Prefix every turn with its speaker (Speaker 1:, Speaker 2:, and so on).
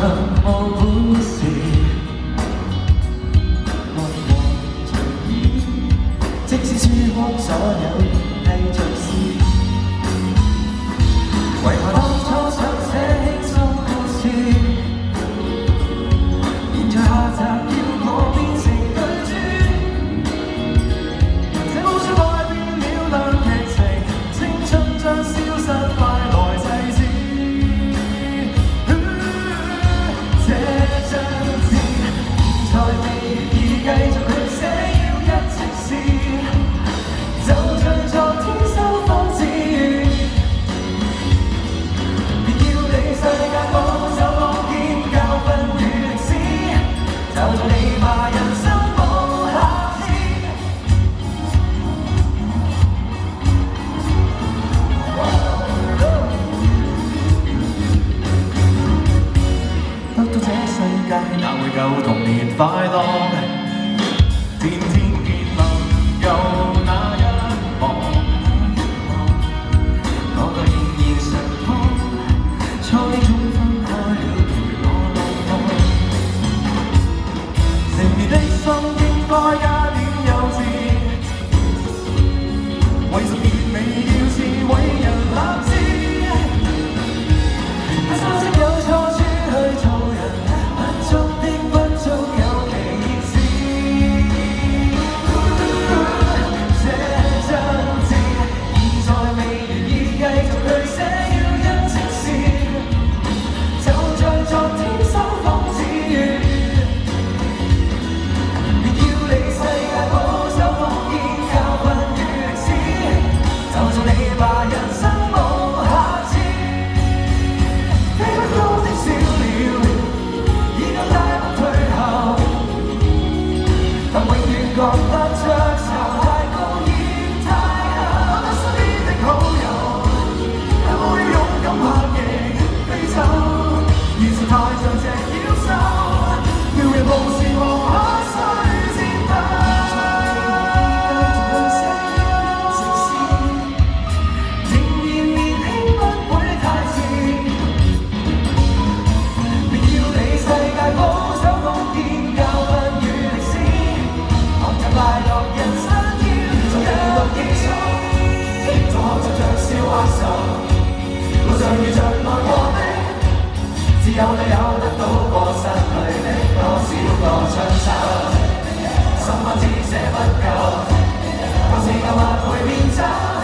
Speaker 1: 無本事，愛和隨意，即使輸光所有繼續試。為何當初想寫輕鬆故事，現在下集要我變成巨豬？這無數改變了兩劇情，青春將消失，快來祭祀。這張紙現在未願意繼續去寫，要一直試，就像昨天收放自如。別要你世界保守封建教訓與歷史，就像你話人生無瑕疵。得到這世界哪會夠童年快樂？天天見能夠那一幕，我個仍然常痛，初戀總分開了陪我浪漫。成年的心應該加點幼稚，為十年未要是偉人立志。不修飾有錯處去做人，不足的不足有其意思。這張紙現在未願意繼續去寫，要一直試，就像昨天收放自如。別要你世界保守封建教訓與歷史，就像你話人生無瑕疵。飛不高的小鳥已夠大步退後，但永遠覺得雀巢太高厭太厚。我身邊的好友有冇要勇敢拍翼飛走？現實太像隻妖獸，撩人無時無刻需戰鬥。仍然年輕不會太遲，別要你世界保守封建教訓與歷史，學習快樂人生要有意思。做學習着笑話愁，路上遇着愛過的，只有你有得到過失去的多少個春秋。心安只寫不夠，舊事舊物會變走。